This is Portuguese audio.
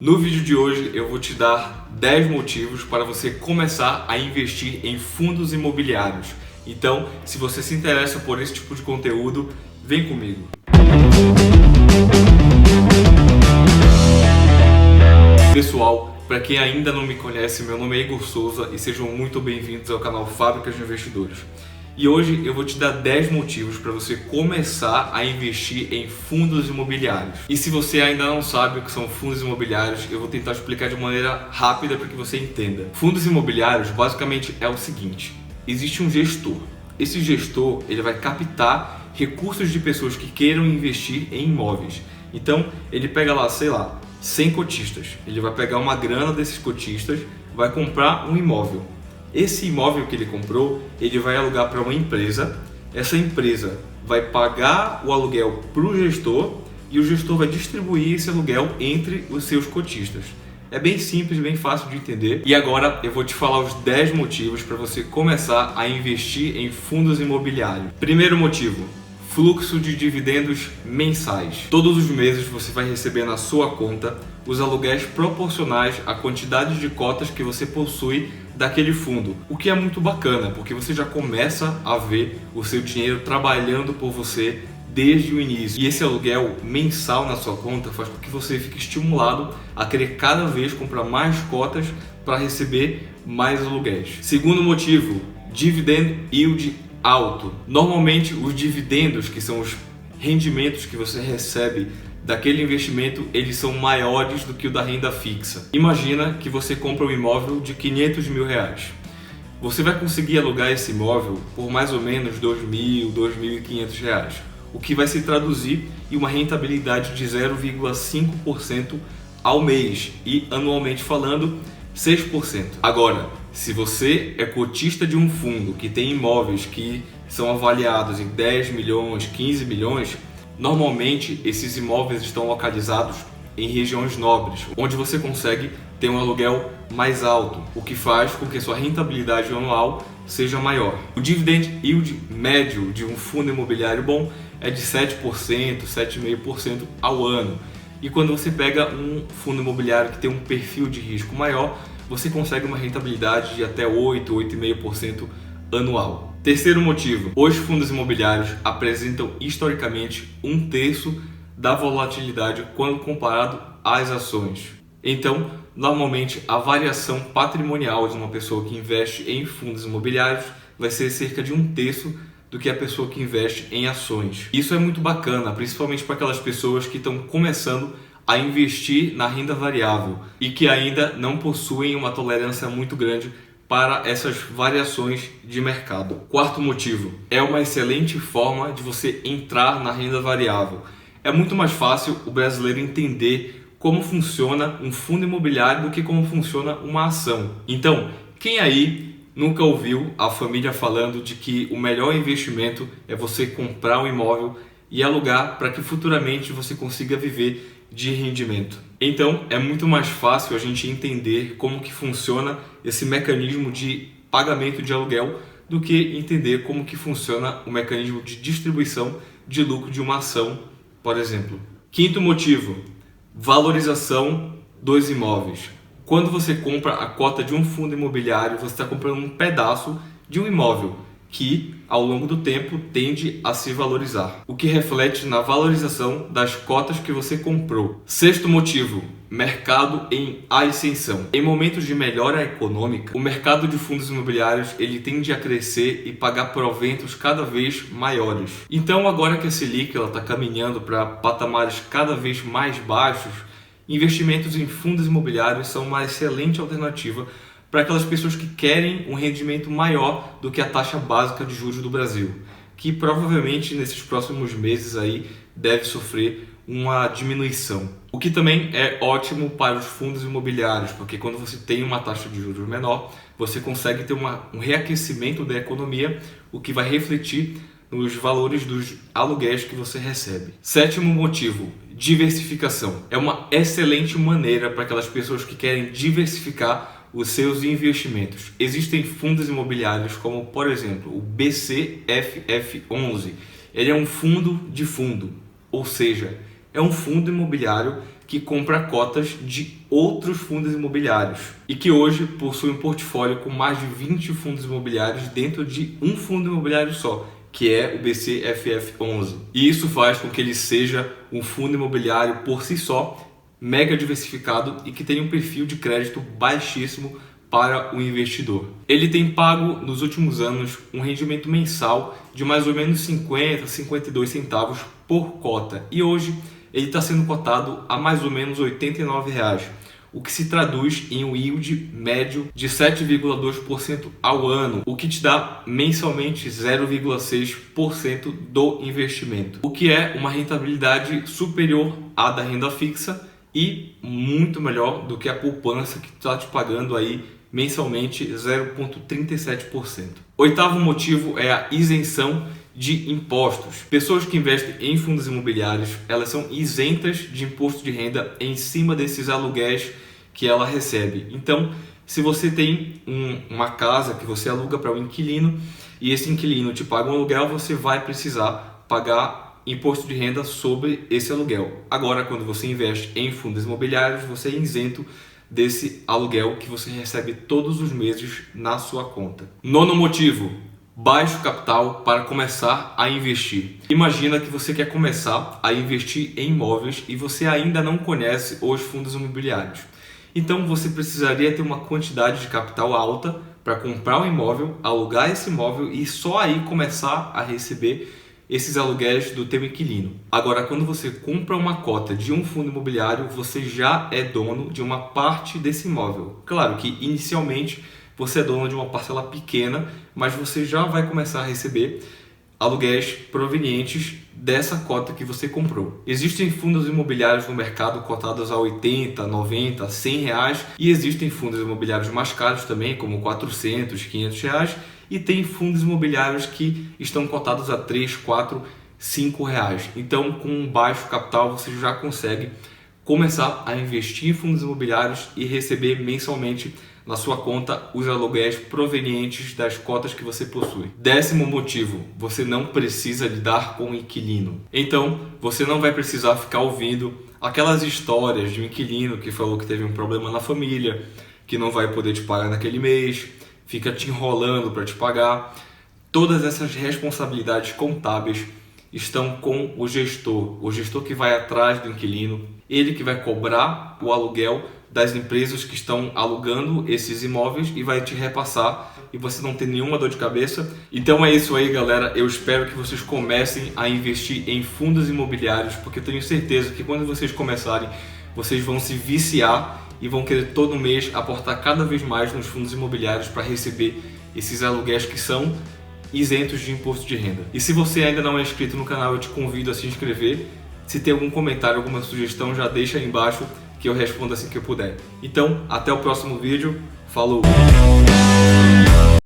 No vídeo de hoje eu vou te dar 10 motivos para você começar a investir em fundos imobiliários. Então, se você se interessa por esse tipo de conteúdo, vem comigo. Pessoal, para quem ainda não me conhece, meu nome é Igor Souza e sejam muito bem-vindos ao canal Fábricas de Investidores. E hoje eu vou te dar 10 motivos para você começar a investir em fundos imobiliários. E se você ainda não sabe o que são fundos imobiliários, eu vou tentar explicar de maneira rápida para que você entenda. Fundos imobiliários basicamente é o seguinte: existe um gestor. Esse gestor ele vai captar recursos de pessoas que queiram investir em imóveis. Então ele pega lá, sei lá, 100 cotistas. Ele vai pegar uma grana desses cotistas, vai comprar um imóvel. Esse imóvel que ele comprou, ele vai alugar para uma empresa. Essa empresa vai pagar o aluguel para o gestor e o gestor vai distribuir esse aluguel entre os seus cotistas. É bem simples, bem fácil de entender. E agora eu vou te falar os 10 motivos para você começar a investir em fundos imobiliários. Primeiro motivo: fluxo de dividendos mensais. Todos os meses você vai receber na sua conta os aluguéis proporcionais à quantidade de cotas que você possui daquele fundo, o que é muito bacana, porque você já começa a ver o seu dinheiro trabalhando por você desde o início. E esse aluguel mensal na sua conta faz com que você fique estimulado a querer cada vez comprar mais cotas para receber mais aluguéis. Segundo motivo: dividend yield alto. Normalmente os dividendos, que são os rendimentos que você recebe daquele investimento, eles são maiores do que o da renda fixa. Imagina que você compra um imóvel de 500 mil reais. Você vai conseguir alugar esse imóvel por mais ou menos 2.000, 2.500 reais, o que vai se traduzir em uma rentabilidade de 0,5% ao mês e, anualmente falando, 6%. Agora, se você é cotista de um fundo que tem imóveis que são avaliados em 10 milhões, 15 milhões, normalmente esses imóveis estão localizados em regiões nobres, onde você consegue ter um aluguel mais alto, o que faz com que sua rentabilidade anual seja maior. O dividend yield médio de um fundo imobiliário bom é de 7%, 7,5% ao ano. E quando você pega um fundo imobiliário que tem um perfil de risco maior, você consegue uma rentabilidade de até 8, 8,5% anual. Terceiro motivo: os fundos imobiliários apresentam historicamente 1/3 da volatilidade quando comparado às ações. Então, normalmente a variação patrimonial de uma pessoa que investe em fundos imobiliários vai ser cerca de 1/3 do que a pessoa que investe em ações. Isso é muito bacana, principalmente para aquelas pessoas que estão começando a investir na renda variável e que ainda não possuem uma tolerância muito grande para essas variações de mercado. Quarto motivo: é uma excelente forma de você entrar na renda variável. É muito mais fácil o brasileiro entender como funciona um fundo imobiliário do que como funciona uma ação. Então, quem aí nunca ouviu a família falando de que o melhor investimento é você comprar um imóvel e alugar para que futuramente você consiga viver de rendimento? Então é muito mais fácil a gente entender como que funciona esse mecanismo de pagamento de aluguel do que entender como que funciona o mecanismo de distribuição de lucro de uma ação, por exemplo. Quinto motivo: valorização dos imóveis. Quando você compra a cota de um fundo imobiliário, você está comprando um pedaço de um imóvel que, ao longo do tempo, tende a se valorizar, o que reflete na valorização das cotas que você comprou. Sexto motivo: mercado em ascensão. Em momentos de melhora econômica, o mercado de fundos imobiliários ele tende a crescer e pagar proventos cada vez maiores. Então, agora que a Selic está caminhando para patamares cada vez mais baixos, investimentos em fundos imobiliários são uma excelente alternativa para aquelas pessoas que querem um rendimento maior do que a taxa básica de juros do Brasil, que provavelmente nesses próximos meses aí deve sofrer uma diminuição. O que também é ótimo para os fundos imobiliários, porque quando você tem uma taxa de juros menor, você consegue ter um reaquecimento da economia, o que vai refletir nos valores dos aluguéis que você recebe. Sétimo motivo: diversificação. É uma excelente maneira para aquelas pessoas que querem diversificar os seus investimentos. Existem fundos imobiliários como, por exemplo, o BCFF11. Ele é um fundo de fundo, ou seja, é um fundo imobiliário que compra cotas de outros fundos imobiliários e que hoje possui um portfólio com mais de 20 fundos imobiliários dentro de um fundo imobiliário só, que é o BCFF11. E isso faz com que ele seja um fundo imobiliário por si só, mega diversificado e que tem um perfil de crédito baixíssimo para o investidor. Ele tem pago nos últimos anos um rendimento mensal de mais ou menos 50 a 52 centavos por cota e hoje ele está sendo cotado a mais ou menos R$ 89,00, o que se traduz em um yield médio de 7,2% ao ano, o que te dá mensalmente 0,6% do investimento, o que é uma rentabilidade superior à da renda fixa e muito melhor do que a poupança que está te pagando aí mensalmente 0,37%. Oitavo motivo é a isenção de impostos. Pessoas que investem em fundos imobiliários, elas são isentas de imposto de renda em cima desses aluguéis que ela recebe. Então, se você tem uma casa que você aluga para um inquilino e esse inquilino te paga um aluguel, você vai precisar pagar imposto de renda sobre esse aluguel. Agora, quando você investe em fundos imobiliários, você é isento desse aluguel que você recebe todos os meses na sua conta. Nono motivo: baixo capital para começar a investir. Imagina que você quer começar a investir em imóveis e você ainda não conhece os fundos imobiliários. Então você precisaria ter uma quantidade de capital alta para comprar um imóvel, alugar esse imóvel e só aí começar a receber esses aluguéis do teu inquilino. Agora, quando você compra uma cota de um fundo imobiliário, você já é dono de uma parte desse imóvel. Claro que inicialmente você é dono de uma parcela pequena, mas você já vai começar a receber aluguéis provenientes dessa cota que você comprou. Existem fundos imobiliários no mercado cotados a 80, 90, 100 reais e existem fundos imobiliários mais caros também, como 400, 500 reais, e tem fundos imobiliários que estão cotados a 3, 4, 5 reais. Então, com um baixo capital, você já consegue começar a investir em fundos imobiliários e receber mensalmente na sua conta os aluguéis provenientes das cotas que você possui. Décimo motivo: você não precisa lidar com o inquilino. Então, você não vai precisar ficar ouvindo aquelas histórias de um inquilino que falou que teve um problema na família, que não vai poder te pagar naquele mês, fica te enrolando para te pagar. Todas essas responsabilidades contábeis estão com o gestor que vai atrás do inquilino, ele que vai cobrar o aluguel das empresas que estão alugando esses imóveis e vai te repassar e você não tem nenhuma dor de cabeça. Então é isso aí, galera. Eu espero que vocês comecem a investir em fundos imobiliários, porque eu tenho certeza que quando vocês começarem, vocês vão se viciar e vão querer todo mês aportar cada vez mais nos fundos imobiliários para receber esses aluguéis que são isentos de imposto de renda. E se você ainda não é inscrito no canal, eu te convido a se inscrever. Se tem algum comentário, alguma sugestão, já deixa aí embaixo que eu respondo assim que eu puder. Então, até o próximo vídeo. Falou!